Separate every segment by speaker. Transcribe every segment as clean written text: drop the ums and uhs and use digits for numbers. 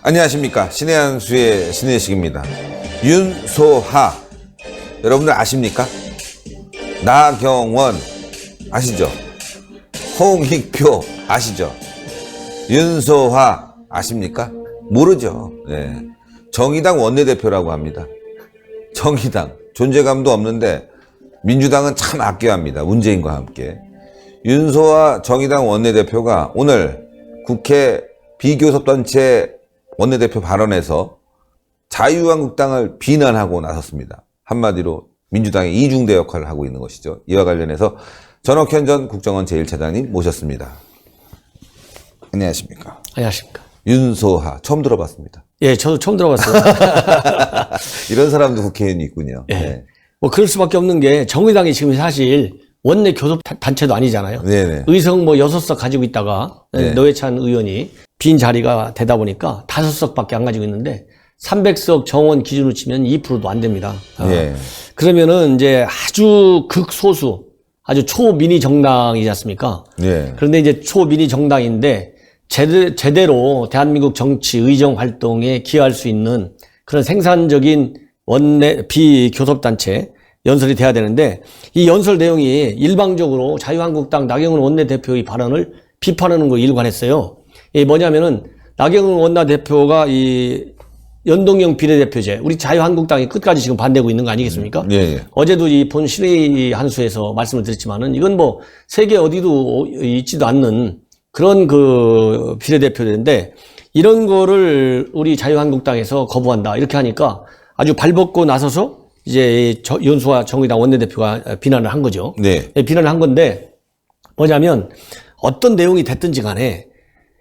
Speaker 1: 안녕하십니까. 신의 한 수의 신의식입니다. 윤소하 여러분들 아십니까? 나경원 아시죠? 홍익표 아시죠? 윤소하 아십니까? 모르죠. 네. 정의당 원내대표라고 합니다. 정의당 존재감도 없는데 민주당은 참 아껴야 합니다. 문재인과 함께. 윤소하 정의당 원내대표가 오늘 국회 비교섭단체 원내대표 발언에서 자유한국당을 비난하고 나섰습니다. 한마디로 민주당의 이중대 역할을 하고 있는 것이죠. 이와 관련해서 전옥현 전 국정원 제1차장님 모셨습니다. 안녕하십니까.
Speaker 2: 안녕하십니까.
Speaker 1: 윤소하 처음 들어봤습니다.
Speaker 2: 예, 저도 처음 들어봤어요.
Speaker 1: 이런 사람도 국회의원이 있군요.
Speaker 2: 예.
Speaker 1: 네.
Speaker 2: 뭐 그럴 수밖에 없는 게 정의당이 지금 사실 원내 교섭 단체도 아니잖아요.
Speaker 1: 네네.
Speaker 2: 의석 뭐 6석 가지고 있다가
Speaker 1: 네.
Speaker 2: 노회찬 의원이 빈 자리가 되다 보니까 5석밖에 안 가지고 있는데 300석 정원 기준으로 치면 2%도 안 됩니다.
Speaker 1: 네.
Speaker 2: 그러면은 이제 아주 극소수, 아주 초미니 정당이지 않습니까?
Speaker 1: 네.
Speaker 2: 그런데 이제 초미니 정당인데 제대로 대한민국 정치 의정 활동에 기여할 수 있는 그런 생산적인 원내 비교섭단체 연설이 돼야 되는데 이 연설 내용이 일방적으로 자유한국당 나경원 원내대표의 발언을 비판하는 걸 일관했어요. 이게 뭐냐면은 나경원 원내대표가 이 연동형 비례대표제, 우리 자유한국당이 끝까지 지금 반대하고 있는 거 아니겠습니까?
Speaker 1: 예. 어제도
Speaker 2: 이 본 신의 한수에서 말씀을 드렸지만은 이건 뭐 세계 어디도 있지도 않는 그런 그 비례대표인데 이런 거를 우리 자유한국당에서 거부한다 이렇게 하니까 아주 발벗고 나서서 이제 윤소하 정의당 원내대표가 비난을 한 거죠.
Speaker 1: 네.
Speaker 2: 비난을 한 건데 뭐냐면 어떤 내용이 됐든지 간에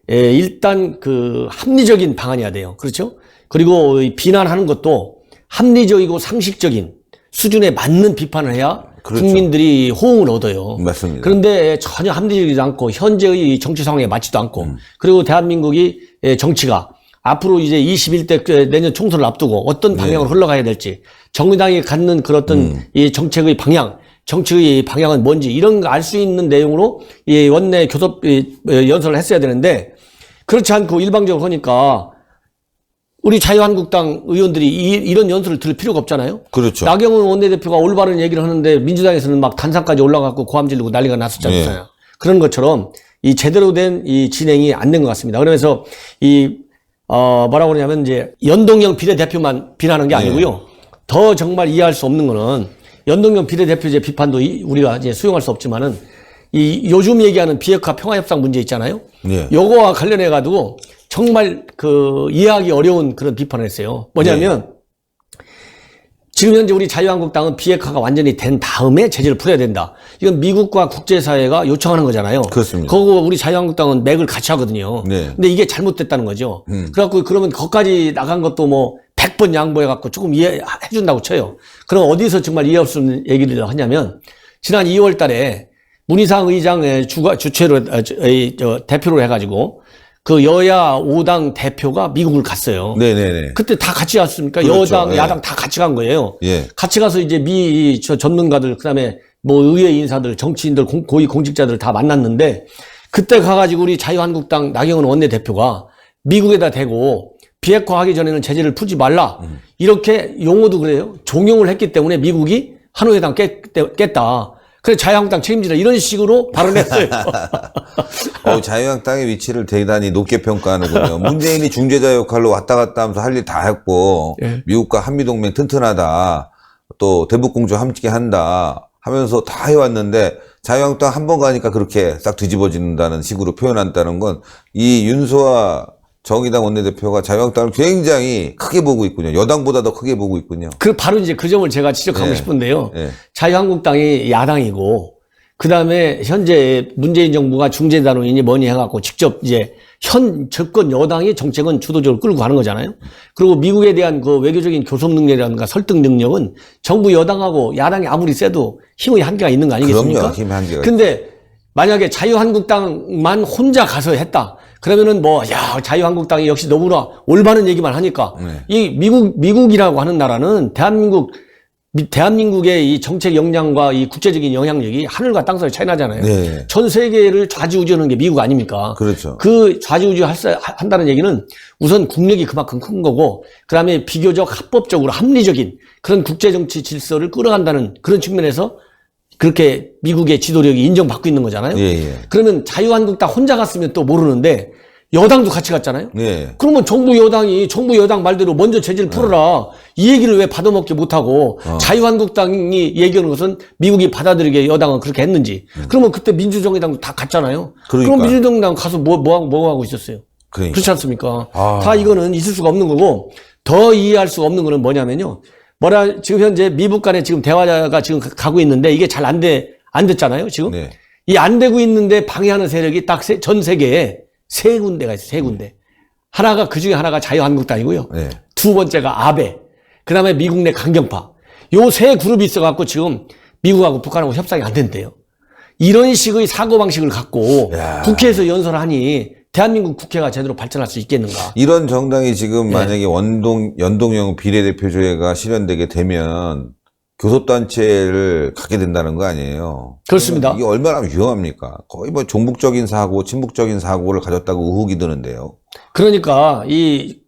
Speaker 2: 일단 그 합리적인 방안이어야 돼요. 그렇죠? 그리고 비난하는 것도 합리적이고 상식적인 수준에 맞는 비판을 해야
Speaker 1: 그렇죠.
Speaker 2: 국민들이 호응을 얻어요.
Speaker 1: 맞습니다.
Speaker 2: 그런데 전혀 합리적이지 않고 현재의 정치 상황에 맞지도 않고 그리고 대한민국이 정치가 앞으로 이제 21대 내년 총선을 앞두고 어떤 방향으로 흘러가야 될지 정의당이 갖는 그런 어떤 이 정책의 방향, 정치의 방향은 뭔지 이런 거 알 수 있는 내용으로 이 원내 교섭 연설을 했어야 되는데 그렇지 않고 일방적으로 하니까 우리 자유한국당 의원들이 이런 연설을 들을 필요가 없잖아요.
Speaker 1: 그렇죠.
Speaker 2: 나경원 원내대표가 올바른 얘기를 하는데 민주당에서는 막 단상까지 올라가고 고함 지르고 난리가 났었잖아요.
Speaker 1: 네.
Speaker 2: 그런 것처럼 이 제대로 된 이 진행이 안 된 것 같습니다. 그러면서 뭐라고 그러냐면 이제 연동형 비례대표만 비난하는 게 아니고요. 더 정말 이해할 수 없는 거는 연동형 비례대표제 비판도 우리가 이제 수용할 수 없지만은 이 요즘 얘기하는 비핵화 평화협상 문제 있잖아요.
Speaker 1: 네.
Speaker 2: 요거와 관련해 가지고 정말 그 이해하기 어려운 그런 비판을 했어요. 뭐냐면 지금 현재 우리 자유한국당은 비핵화가 완전히 된 다음에 제재를 풀어야 된다. 이건 미국과 국제사회가 요청하는 거잖아요.
Speaker 1: 그렇습니다.
Speaker 2: 그거 우리 자유한국당은 맥을 같이 하거든요.
Speaker 1: 네.
Speaker 2: 근데 이게 잘못됐다는 거죠. 그래갖고 그러면 거기까지 나간 것도 뭐 100번 양보해갖고 조금 이해해준다고 쳐요. 그럼 어디서 정말 이해할 수 없는 얘기를 하냐면 지난 2월 달에 문희상 의장의 주최로 대표로 해가지고 그 여야 5당 대표가 미국을 갔어요.
Speaker 1: 네네네.
Speaker 2: 그때 다 같이 갔습니까?
Speaker 1: 그렇죠.
Speaker 2: 여당,
Speaker 1: 예.
Speaker 2: 야당 다 같이 간 거예요.
Speaker 1: 예.
Speaker 2: 같이 가서 이제 전문가들, 그 다음에 뭐 의회 인사들, 정치인들, 고위 공직자들 다 만났는데 그때 가가지고 우리 자유한국당 나경원 원내대표가 미국에다 대고 비핵화하기 전에는 제재를 풀지 말라. 이렇게 용어도 그래요. 종용을 했기 때문에 미국이 한우회담 깼다. 그래서 자유한국당 책임지라 이런 식으로 발언했어요.
Speaker 1: 자유한국당의 위치를 대단히 높게 평가하는군요. 문재인이 중재자 역할로 왔다 갔다 하면서 할 일 다 했고
Speaker 2: 예.
Speaker 1: 미국과 한미동맹 튼튼하다. 또 대북공조 함께 한다 하면서 다 해왔는데 자유한국당 한 번 가니까 그렇게 싹 뒤집어진다는 식으로 표현한다는 건 이 윤소하 정의당 원내대표가 자유한국당을 굉장히 크게 보고 있군요. 여당보다 더 크게 보고 있군요.
Speaker 2: 바로 이제 그 점을 제가 지적하고
Speaker 1: 네.
Speaker 2: 싶은데요.
Speaker 1: 네.
Speaker 2: 자유한국당이 야당이고, 그 다음에 현재 문재인 정부가 중재단원이니 뭐니 해갖고 직접 이제 현 집권 여당이 정책은 주도적으로 끌고 가는 거잖아요. 그리고 미국에 대한 그 외교적인 교섭 능력이라든가 설득 능력은 정부 여당하고 야당이 아무리 세도 힘의 한계가 있는 거 아니겠습니까?
Speaker 1: 그럼요. 힘의 한계가
Speaker 2: 근데 만약에 자유한국당만 혼자 가서 했다. 그러면은 야, 자유한국당이 역시 너무나 올바른 얘기만 하니까
Speaker 1: 네.
Speaker 2: 이 미국이라고 하는 나라는 대한민국의 이 정책 역량과 이 국제적인 영향력이 하늘과 땅 사이 차이 나잖아요.
Speaker 1: 네.
Speaker 2: 전 세계를 좌지우지하는 게 미국 아닙니까?
Speaker 1: 그렇죠.
Speaker 2: 그 좌지우지 한다는 얘기는 우선 국력이 그만큼 큰 거고, 그 다음에 비교적 합법적으로 합리적인 그런 국제정치 질서를 끌어간다는 그런 측면에서 그렇게 미국의 지도력이 인정받고 있는 거잖아요.
Speaker 1: 예.
Speaker 2: 그러면 자유한국당 혼자 갔으면 또 모르는데 여당도 같이 갔잖아요.
Speaker 1: 예.
Speaker 2: 그러면 정부 여당 말대로 먼저 제재를 풀어라. 이 얘기를 왜 받아먹지 못하고 자유한국당이 얘기하는 것은 미국이 받아들이게 여당은 그렇게 했는지. 그러면 그때 민주정의당도 다 갔잖아요.
Speaker 1: 그러니까.
Speaker 2: 그럼 민주정의당 가서 뭐 하고 있었어요?
Speaker 1: 그러니까.
Speaker 2: 그렇지 않습니까? 다 이거는 있을 수가 없는 거고, 더 이해할 수가 없는 거는 뭐냐면요. 지금 현재 미국 간에 지금 대화가 지금 가고 있는데 이게 잘 안 됐잖아요, 지금.
Speaker 1: 네.
Speaker 2: 이 안 되고 있는데 방해하는 세력이 딱 전 세계에 세 군데가 있어요, 세 군데. 그 중에 하나가 자유한국당이고요.
Speaker 1: 네.
Speaker 2: 두 번째가 아베. 그 다음에 미국 내 강경파. 요 세 그룹이 있어갖고 지금 미국하고 북한하고 협상이 안 된대요. 이런 식의 사고방식을 갖고
Speaker 1: 야.
Speaker 2: 국회에서 연설하니 대한민국 국회가 제대로 발전할 수 있겠는가.
Speaker 1: 이런 정당이 지금
Speaker 2: 네.
Speaker 1: 만약에 연동형 비례대표제가 실현되게 되면 교섭단체를 갖게 된다는 거 아니에요?
Speaker 2: 그렇습니다.
Speaker 1: 이게 얼마나 위험합니까? 거의 종북적인 사고, 친북적인 사고를 가졌다고 의혹이 드는데요.
Speaker 2: 그러니까 이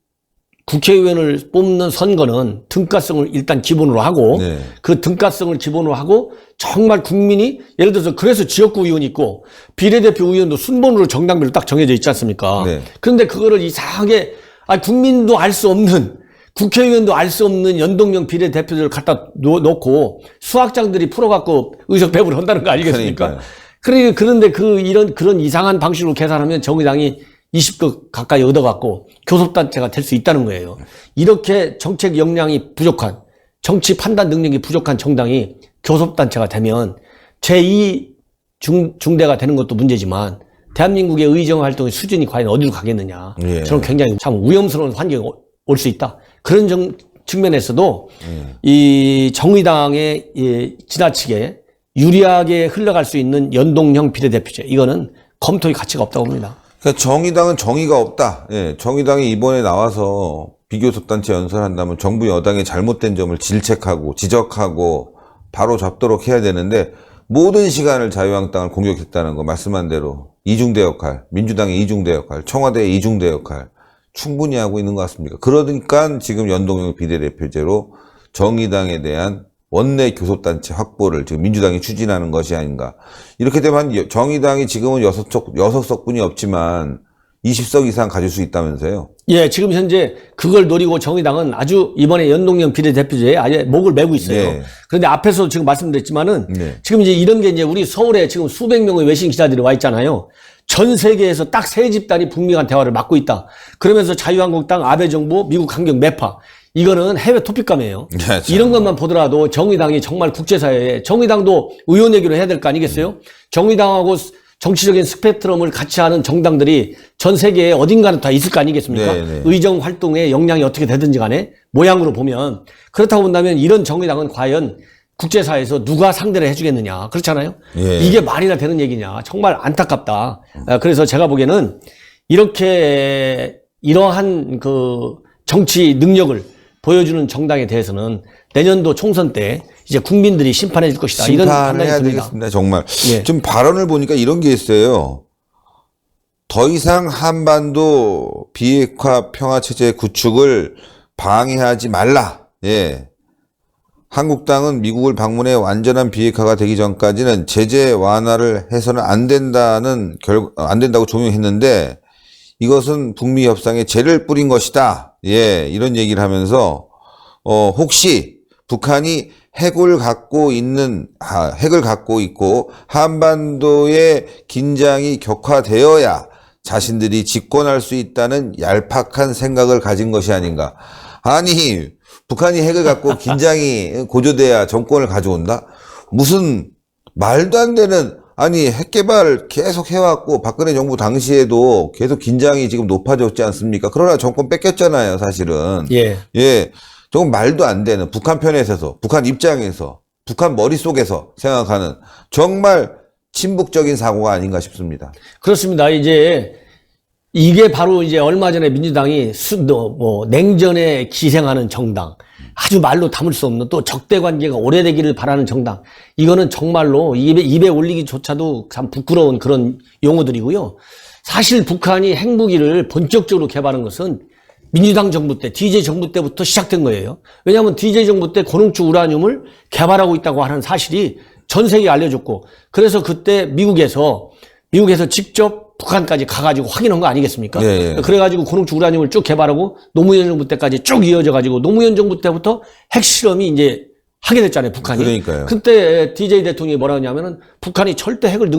Speaker 2: 국회의원을 뽑는 선거는 등가성을 일단 기본으로 하고
Speaker 1: 네.
Speaker 2: 그 등가성을 기본으로 하고 정말 국민이 예를 들어서 그래서 지역구 의원이 있고 비례대표 의원도 순번으로 정당별로 딱 정해져 있지 않습니까?
Speaker 1: 네.
Speaker 2: 그런데 그거를 이상하게 국민도 알 수 없는 국회의원도 알 수 없는 연동형 비례대표들을 갖다 놓고 수학장들이 풀어갖고 의석 배분을 한다는 거 아니겠습니까? 그런데 그런 이상한 방식으로 계산하면 정의당이 20석 가까이 얻어갖고 교섭단체가 될 수 있다는 거예요. 이렇게 정책 역량이 부족한, 정치 판단 능력이 부족한 정당이 교섭단체가 되면 제2 중대가 되는 것도 문제지만 대한민국의 의정 활동의 수준이 과연 어디로 가겠느냐.
Speaker 1: 예.
Speaker 2: 저는 굉장히 참 위험스러운 환경이 올 수 있다. 그런 측면에서도 이 정의당의 지나치게 유리하게 흘러갈 수 있는 연동형 비례대표제, 이거는 검토의 가치가 없다고 봅니다.
Speaker 1: 그러니까 정의당은 정의가 없다. 예, 정의당이 이번에 나와서 비교섭단체 연설한다면 정부 여당의 잘못된 점을 질책하고 지적하고 바로 잡도록 해야 되는데 모든 시간을 자유한국당을 공격했다는 거 말씀한 대로 이중대 역할, 민주당의 이중대 역할, 청와대의 이중대 역할 충분히 하고 있는 것 같습니다. 그러니까 지금 연동형 비례대표제로 정의당에 대한 원내 교섭단체 확보를 지금 민주당이 추진하는 것이 아닌가. 이렇게 되면 정의당이 지금은 6석뿐이 없지만 20석 이상 가질 수 있다면서요?
Speaker 2: 예, 지금 현재 그걸 노리고 정의당은 아주 이번에 연동형 비례대표제에 아예 목을 메고 있어요.
Speaker 1: 네.
Speaker 2: 그런데 앞에서 지금 말씀드렸지만은
Speaker 1: 네.
Speaker 2: 지금 이제 이런 게 이제 우리 서울에 지금 수백 명의 외신 기자들이 와 있잖아요. 전 세계에서 딱 세 집단이 북미간 대화를 맡고 있다. 그러면서 자유한국당, 아베 정부, 미국 강경 매파. 이거는 해외 토픽감이에요.
Speaker 1: 네,
Speaker 2: 이런 것만 보더라도 정의당이 정말 국제사회에 정의당도 의원 얘기를 해야 될 거 아니겠어요? 정의당하고 정치적인 스펙트럼을 같이 하는 정당들이 전 세계에 어딘가는 다 있을 거 아니겠습니까?
Speaker 1: 네.
Speaker 2: 의정 활동의 역량이 어떻게 되든지 간에 모양으로 보면 그렇다고 본다면 이런 정의당은 과연 국제사회에서 누가 상대를 해주겠느냐. 그렇잖아요.
Speaker 1: 예.
Speaker 2: 이게 말이나 되는 얘기냐. 정말 안타깝다. 그래서 제가 보기에는 이러한 그 정치 능력을 보여주는 정당에 대해서는 내년도 총선 때 이제 국민들이 심판해 줄 것이다. 이런 판단이
Speaker 1: 심판해야
Speaker 2: 듭니다.
Speaker 1: 되겠습니다. 정말.
Speaker 2: 예.
Speaker 1: 좀 발언을 보니까 이런 게 있어요. 더 이상 한반도 비핵화 평화체제 구축을 방해하지 말라. 예. 한국당은 미국을 방문해 완전한 비핵화가 되기 전까지는 제재 완화를 해서는 안 된다고 종용했는데 이것은 북미 협상에 재를 뿌린 것이다. 예, 이런 얘기를 하면서 혹시 북한이 핵을 갖고 있고 한반도의 긴장이 격화되어야 자신들이 집권할 수 있다는 얄팍한 생각을 가진 것이 아닌가. 아니, 북한이 핵을 갖고 긴장이 고조돼야 정권을 가져온다? 무슨 말도 안 되는, 아니, 핵 개발 계속 해왔고, 박근혜 정부 당시에도 계속 긴장이 지금 높아졌지 않습니까? 그러나 정권 뺏겼잖아요, 사실은.
Speaker 2: 예.
Speaker 1: 예. 조금 말도 안 되는 북한 편에서, 북한 입장에서, 북한 머릿속에서 생각하는 정말 친북적인 사고가 아닌가 싶습니다.
Speaker 2: 그렇습니다. 이제 이게 바로 이제 얼마 전에 민주당이 냉전에 기생하는 정당, 아주 말로 담을 수 없는 또 적대 관계가 오래되기를 바라는 정당. 이거는 정말로 입에 올리기조차도 참 부끄러운 그런 용어들이고요. 사실 북한이 핵무기를 본격적으로 개발한 것은 민주당 정부 때, DJ 정부 때부터 시작된 거예요. 왜냐하면 DJ 정부 때 고농축 우라늄을 개발하고 있다고 하는 사실이 전 세계에 알려졌고, 그래서 그때 미국에서 직접 북한까지 가가지고 확인한 거 아니겠습니까?
Speaker 1: 예.
Speaker 2: 그래가지고 고농축 우라늄을 쭉 개발하고 노무현 정부 때까지 쭉 이어져가지고 노무현 정부 때부터 핵실험이 이제 하게 됐잖아요, 북한이.
Speaker 1: 그러니까요.
Speaker 2: 그때 DJ 대통령이 뭐라고 했냐면은 북한이 절대 핵을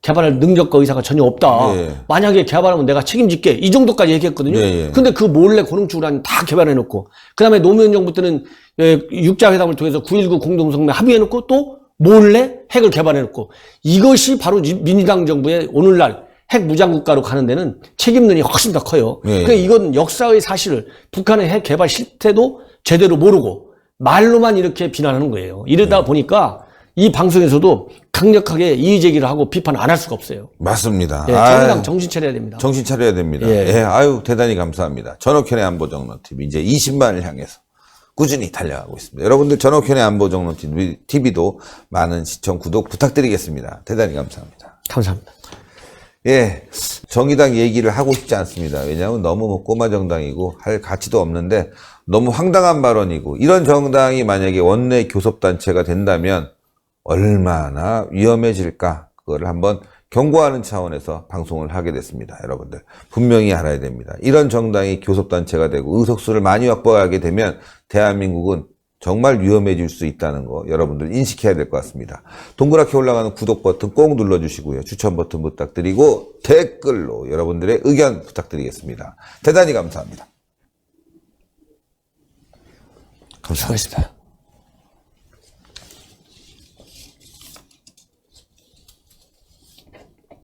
Speaker 2: 개발할 능력과 의사가 전혀 없다.
Speaker 1: 예.
Speaker 2: 만약에 개발하면 내가 책임질게. 이 정도까지 얘기했거든요.
Speaker 1: 예.
Speaker 2: 근데 그 몰래 고농축 우라늄 다 개발해놓고, 그 다음에 노무현 정부 때는 육자회담을 통해서 9.19 공동성명 합의해놓고 또 몰래 핵을 개발해놓고, 이것이 바로 민주당 정부의 오늘날 핵 무장국가로 가는 데는 책임론이 훨씬 더 커요.
Speaker 1: 예.
Speaker 2: 그러니까 이건 역사의 사실을 북한의 핵 개발 실태도 제대로 모르고 말로만 이렇게 비난하는 거예요. 이러다 보니까 이 방송에서도 강력하게 이의 제기를 하고 비판 안 할 수가 없어요.
Speaker 1: 맞습니다.
Speaker 2: 예, 정당 정신 차려야 됩니다.
Speaker 1: 정신 차려야 됩니다.
Speaker 2: 예.
Speaker 1: 예, 아유, 대단히 감사합니다. 전옥현의 안보정론TV 이제 20만을 향해서 꾸준히 달려가고 있습니다. 여러분들 전옥현의 안보정론TV도 많은 시청, 구독 부탁드리겠습니다. 대단히 감사합니다.
Speaker 2: 감사합니다.
Speaker 1: 예, 정의당 얘기를 하고 싶지 않습니다. 왜냐하면 너무 뭐 꼬마 정당이고 할 가치도 없는데 너무 황당한 발언이고, 이런 정당이 만약에 원내 교섭단체가 된다면 얼마나 위험해질까, 그거를 한번 경고하는 차원에서 방송을 하게 됐습니다. 여러분들 분명히 알아야 됩니다. 이런 정당이 교섭단체가 되고 의석수를 많이 확보하게 되면 대한민국은 정말 위험해질 수 있다는 거 여러분들 인식해야 될 것 같습니다. 동그랗게 올라가는 구독 버튼 꼭 눌러주시고요. 추천 버튼 부탁드리고 댓글로 여러분들의 의견 부탁드리겠습니다. 대단히 감사합니다.
Speaker 2: 수고하셨습니다.